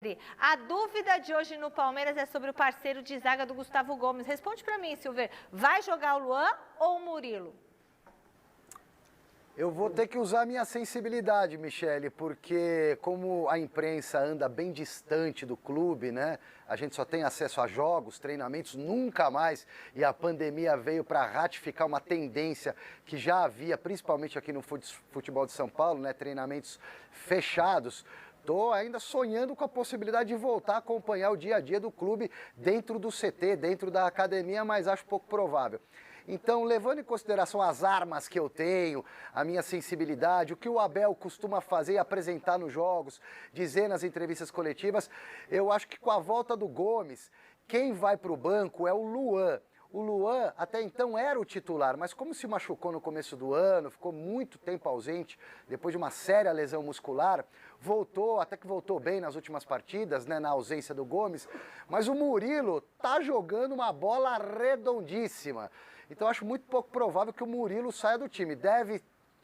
Silvestre, a dúvida de hoje no Palmeiras é sobre o parceiro de zaga do Gustavo Gomes. Responde para mim, Silvestre, vai jogar o Luan ou o Murilo? Eu vou ter que usar a minha sensibilidade, Michele, porque como a imprensa anda bem distante do clube, né? A gente só tem acesso a jogos, treinamentos, nunca mais. E a pandemia veio para ratificar uma tendência que já havia, principalmente aqui no futebol de São Paulo, né? Treinamentos fechados. Estou ainda sonhando com a possibilidade de voltar a acompanhar o dia a dia do clube dentro do CT, dentro da academia, mas acho pouco provável. Então, levando em consideração as armas que eu tenho, a minha sensibilidade, o que o Abel costuma fazer e apresentar nos jogos, dizer nas entrevistas coletivas, eu acho que com a volta do Gomes, quem vai para o banco é o Luan. O Luan até então era o titular, mas como se machucou no começo do ano, ficou muito tempo ausente, depois de uma séria lesão muscular, voltou, até que voltou bem nas últimas partidas, né, na ausência do Gomes, mas o Murilo tá jogando uma bola redondíssima. Então acho muito pouco provável que o Murilo saia do time.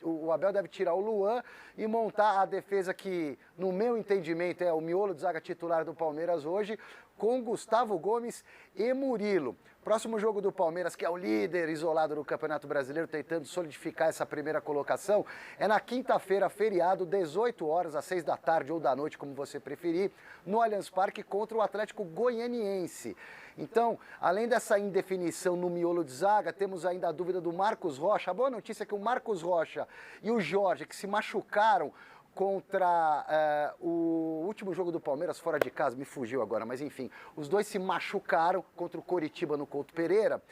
O Abel deve tirar o Luan e montar a defesa que, no meu entendimento, é o miolo de zaga titular do Palmeiras hoje, com Gustavo Gomes e Murilo. Próximo jogo do Palmeiras, que é o líder isolado do Campeonato Brasileiro, tentando solidificar essa primeira colocação, é na quinta-feira, feriado, 18 horas, às 6 da tarde ou da noite, como você preferir, no Allianz Parque contra o Atlético Goianiense. Então, além dessa indefinição no miolo de zaga, temos ainda a dúvida do Marcos Rocha. A boa notícia é que o Marcos Rocha e o Jorge, que se machucaram contra o último jogo do Palmeiras fora de casa, me fugiu agora, mas enfim, os dois se machucaram contra o Coritiba no Couto Pereira,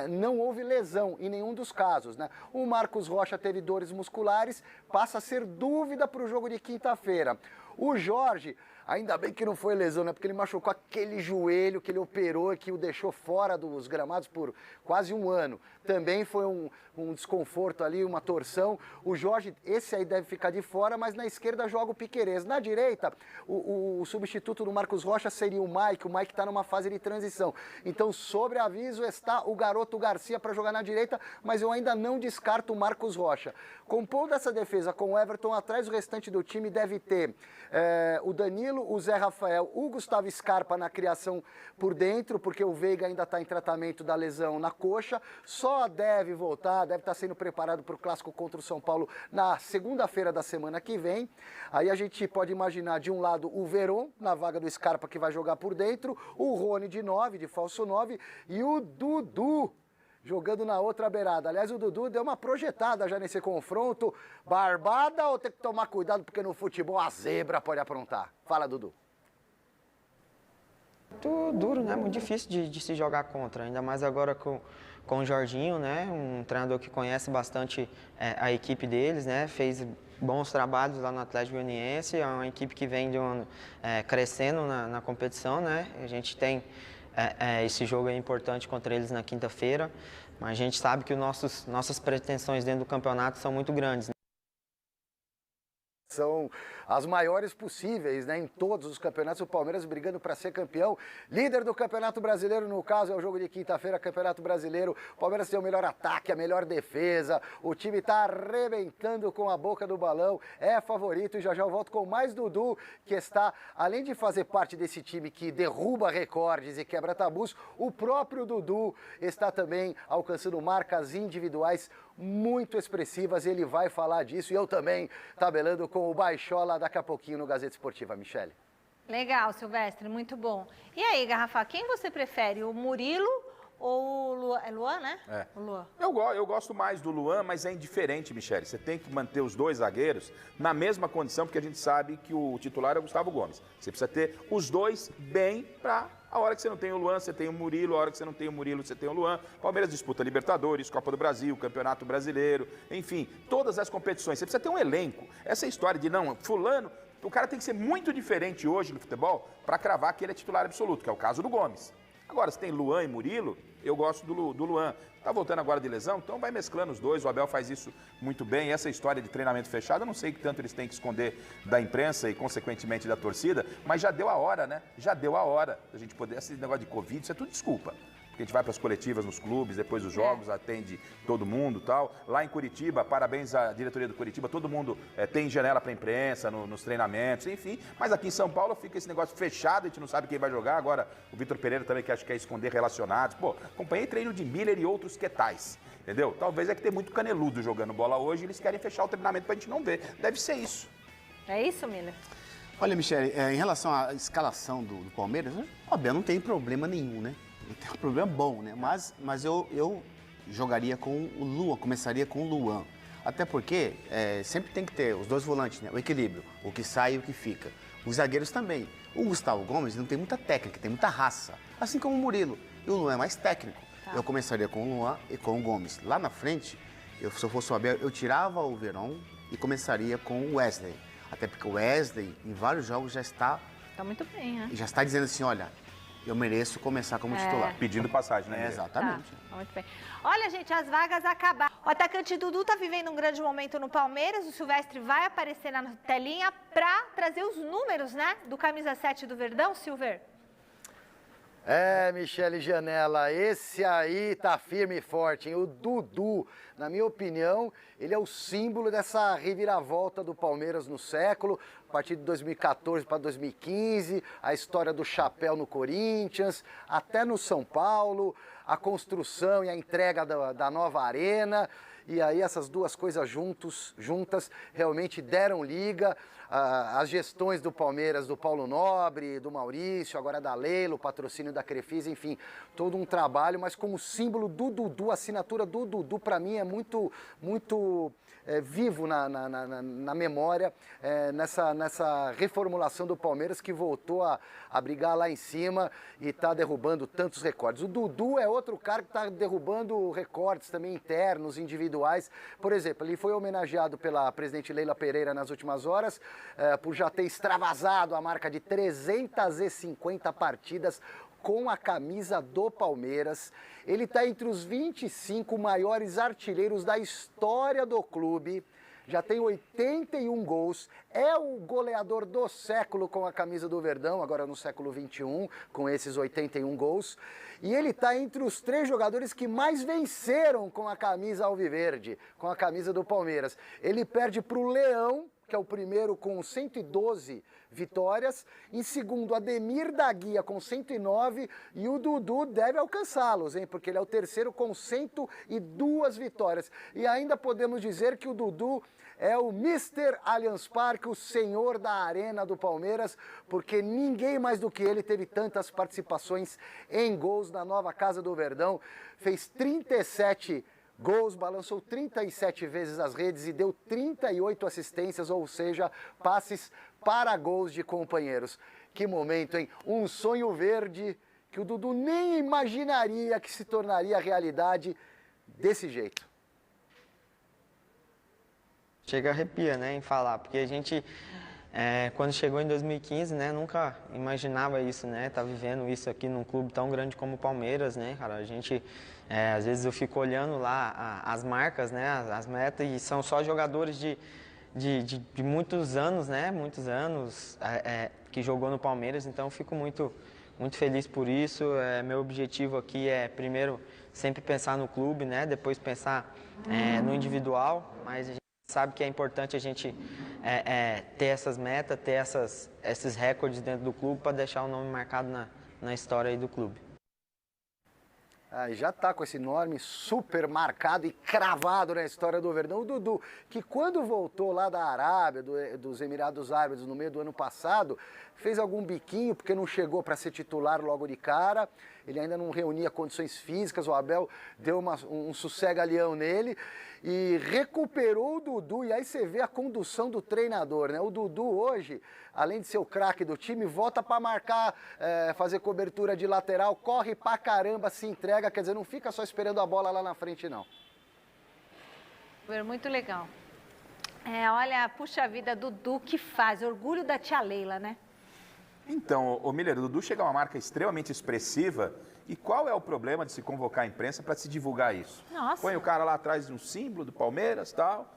não houve lesão em nenhum dos casos, né? O Marcos Rocha teve dores musculares, passa a ser dúvida para o jogo de quinta-feira. O Jorge, ainda bem que não foi lesão, né? Porque ele machucou aquele joelho que ele operou e que o deixou fora dos gramados por quase um ano. Também foi um desconforto ali, uma torção. O Jorge, esse aí deve ficar de fora, mas na esquerda joga o Piquerez. Na direita, o substituto do Marcos Rocha seria o Mike. O Mike está numa fase de transição. Então, sobre aviso, está o garoto Garcia para jogar na direita, mas eu ainda não descarto o Marcos Rocha. Compondo essa defesa com o Everton atrás, o restante do time deve ter o Danilo, o Zé Rafael, o Gustavo Scarpa na criação por dentro, porque o Veiga ainda está em tratamento da lesão na coxa, só deve voltar, deve estar sendo preparado para o clássico contra o São Paulo na segunda-feira da semana que vem. Aí a gente pode imaginar de um lado o Veron, na vaga do Scarpa, que vai jogar por dentro, o Rony de 9, de falso 9, e o Dudu jogando na outra beirada. Aliás, o Dudu deu uma projetada já nesse confronto. Barbada ou tem que tomar cuidado porque no futebol a zebra pode aprontar? Fala, Dudu. Muito duro, né? Muito difícil de se jogar contra, ainda mais agora com o Jorginho, né? Um treinador que conhece bastante a equipe deles, né? Fez bons trabalhos lá no Atlético Goianiense, é uma equipe que vem crescendo na competição, né? A gente tem esse jogo é importante contra eles na quinta-feira, mas a gente sabe que nossas pretensões dentro do campeonato são muito grandes, né? São as maiores possíveis, né? Em todos os campeonatos, o Palmeiras brigando para ser campeão. Líder do Campeonato Brasileiro, no caso, é o jogo de quinta-feira, Campeonato Brasileiro. O Palmeiras tem o melhor ataque, a melhor defesa. O time está arrebentando com a boca do balão. É favorito e já eu volto com mais Dudu, que está, além de fazer parte desse time que derruba recordes e quebra tabus, o próprio Dudu está também alcançando marcas individuais muito expressivas. Ele vai falar disso e eu também, tabelando com o Baixola daqui a pouquinho no Gazeta Esportiva, Michele. Legal, Silvestre, muito bom. E aí, Garrafa, quem você prefere, o Murilo ou o Luan? É Luan, né? É. O Luan. Eu gosto mais do Luan, mas é indiferente, Michele. Você tem que manter os dois zagueiros na mesma condição, porque a gente sabe que o titular é o Gustavo Gomes. Você precisa ter os dois bem para a hora que você não tem o Luan, você tem o Murilo. A hora que você não tem o Murilo, você tem o Luan. Palmeiras disputa Libertadores, Copa do Brasil, Campeonato Brasileiro, enfim, todas as competições. Você precisa ter um elenco. Essa história de não, fulano, o cara tem que ser muito diferente hoje no futebol para cravar que ele é titular absoluto, que é o caso do Gomes. Agora, se tem Luan e Murilo, eu gosto do Luan. Tá voltando agora de lesão, então vai mesclando os dois. O Abel faz isso muito bem. Essa história de treinamento fechado, eu não sei que tanto eles têm que esconder da imprensa e, consequentemente, da torcida, mas já deu a hora, né? Já deu a hora da gente poder... Esse negócio de Covid, isso é tudo desculpa. porque a gente vai para as coletivas nos clubes, depois dos jogos, atende todo mundo e tal. Lá em Curitiba, parabéns à diretoria do Curitiba, todo mundo tem janela para imprensa, nos treinamentos, enfim. Mas aqui em São Paulo fica esse negócio fechado, a gente não sabe quem vai jogar. Agora o Vitor Pereira também, que acho que quer esconder relacionados. Pô, acompanhei treino de Miller e outros que tais, entendeu? Talvez é que tem muito caneludo jogando bola hoje e eles querem fechar o treinamento para a gente não ver. Deve ser isso. É isso, Miller? Olha, Michele, em relação à escalação do Palmeiras, óbvio, não tem problema nenhum, né? Não tem um problema bom, né? Mas eu jogaria com o Luan, começaria com o Luan. Até porque sempre tem que ter os dois volantes, né? O equilíbrio, o que sai e o que fica. Os zagueiros também. O Gustavo Gomes não tem muita técnica, tem muita raça. Assim como o Murilo. E o Luan é mais técnico. Tá. Eu começaria com o Luan e com o Gomes. Lá na frente, se eu fosse o Abel, eu tirava o Verón e começaria com o Wesley. Até porque o Wesley, em vários jogos, já está... Tá muito bem, né? Já está dizendo assim, olha, eu mereço começar como titular. Pedindo passagem, né? Exatamente. Tá muito bem. Olha, gente, as vagas acabaram. O atacante Dudu tá vivendo um grande momento no Palmeiras. O Silvestre vai aparecer na telinha para trazer os números, né? Do camisa 7 do Verdão, Silver. Michele Janela, esse aí tá firme e forte, hein? O Dudu, na minha opinião, ele é o símbolo dessa reviravolta do Palmeiras no século, a partir de 2014 para 2015, a história do chapéu no Corinthians, até no São Paulo, a construção e a entrega da nova arena. E aí essas duas coisas juntas realmente deram liga. As gestões do Palmeiras, do Paulo Nobre, do Maurício, agora da Leila, o patrocínio da Crefisa, enfim, todo um trabalho, mas como símbolo do Dudu, a assinatura do Dudu, para mim, é muito vivo na memória, nessa reformulação do Palmeiras que voltou a brigar lá em cima e está derrubando tantos recordes. O Dudu é outro cara que está derrubando recordes também internos, individuais. Por exemplo, ele foi homenageado pela presidente Leila Pereira nas últimas horas, por já ter extravasado a marca de 350 partidas com a camisa do Palmeiras. Ele está entre os 25 maiores artilheiros da história do clube. Já tem 81 gols, é o goleador do século com a camisa do Verdão, agora no século XXI, com esses 81 gols. E ele está entre os 3 jogadores que mais venceram com a camisa alviverde, com a camisa do Palmeiras. Ele perde para o Leão, que é o primeiro com 112 vitórias. Em segundo, Ademir da Guia com 109 e o Dudu deve alcançá-los, hein? Porque ele é o terceiro com 102 vitórias. E ainda podemos dizer que o Dudu é o Mr. Allianz Parque, o senhor da arena do Palmeiras, porque ninguém mais do que ele teve tantas participações em gols na nova Casa do Verdão. Fez 37 gols, balançou 37 vezes as redes e deu 38 assistências, ou seja, passes para gols de companheiros. Que momento, hein? Um sonho verde que o Dudu nem imaginaria que se tornaria realidade desse jeito. Chega a arrepia, né, em falar, porque a gente, quando chegou em 2015, né, nunca imaginava isso, né, tá vivendo isso aqui num clube tão grande como o Palmeiras, né, cara, a gente, às vezes eu fico olhando lá as marcas, né, as metas, e são só jogadores de muitos anos, né, que jogou no Palmeiras, então eu fico muito feliz por isso. Meu objetivo aqui é, primeiro, sempre pensar no clube, né, depois pensar no individual, mas a gente sabe que é importante a gente ter essas metas, ter esses recordes dentro do clube para deixar o nome marcado na história aí do clube. Já está com esse nome super marcado e cravado na história do Verdão. O Dudu, que quando voltou lá da Arábia, dos Emirados Árabes, no meio do ano passado, fez algum biquinho, porque não chegou para ser titular logo de cara. Ele ainda não reunia condições físicas, o Abel deu um sossega-leão nele e recuperou o Dudu. E aí você vê a condução do treinador, né? O Dudu hoje, além de ser o craque do time, volta para marcar, fazer cobertura de lateral, corre pra caramba, se entrega, quer dizer, não fica só esperando a bola lá na frente, não. Muito legal. Olha, puxa vida, Dudu, que faz, orgulho da tia Leila, né? Então, o Miller, o Dudu chega a uma marca extremamente expressiva. E qual é o problema de se convocar a imprensa para se divulgar isso? Nossa. Põe o cara lá atrás de um símbolo do Palmeiras, tal.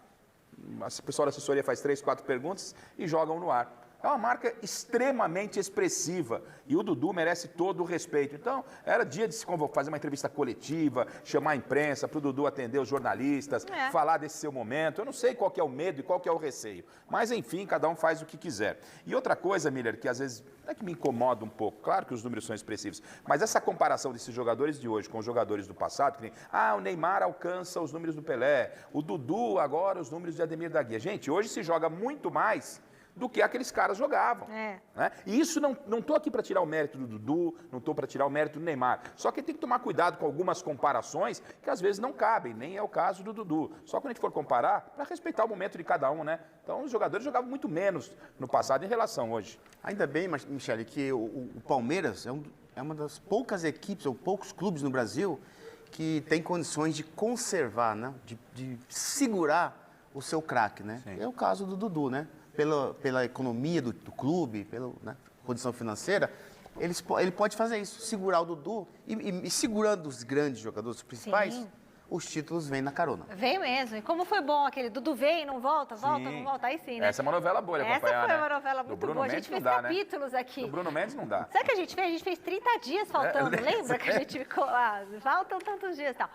O pessoal da assessoria faz 3, 4 perguntas e jogam no ar. É uma marca extremamente expressiva e o Dudu merece todo o respeito. Então, era dia de se convocar, fazer uma entrevista coletiva, chamar a imprensa para o Dudu atender os jornalistas, falar desse seu momento. Eu não sei qual que é o medo e qual que é o receio, mas enfim, cada um faz o que quiser. E outra coisa, Miller, que às vezes é que me incomoda um pouco, claro que os números são expressivos, mas essa comparação desses jogadores de hoje com os jogadores do passado, que nem, o Neymar alcança os números do Pelé, o Dudu agora os números de Ademir da Guia. Gente, hoje se joga muito mais do que aqueles caras jogavam. Né? E isso não estou aqui para tirar o mérito do Dudu, não estou para tirar o mérito do Neymar. Só que tem que tomar cuidado com algumas comparações que às vezes não cabem, nem é o caso do Dudu. Só quando a gente for comparar, para respeitar o momento de cada um, né? Então os jogadores jogavam muito menos no passado em relação hoje. Ainda bem, Michele, que o Palmeiras é uma das poucas equipes ou poucos clubes no Brasil que tem condições de conservar, né? De segurar o seu craque, né? Sim. É o caso do Dudu, né? Pela economia do clube, pela condição financeira, ele pode fazer isso, segurar o Dudu e segurando os grandes jogadores, os principais, sim, os títulos vêm na carona. Vem mesmo. E como foi bom aquele Dudu vem, não volta, não volta, aí sim, né? Essa é uma novela boa de acompanhar, Essa foi uma novela muito boa. A gente fez capítulos aqui. Do Bruno Mendes não dá. Sabe o que a gente fez? A gente fez 30 dias faltando, lembra que a gente ficou lá? Faltam tantos dias e tal.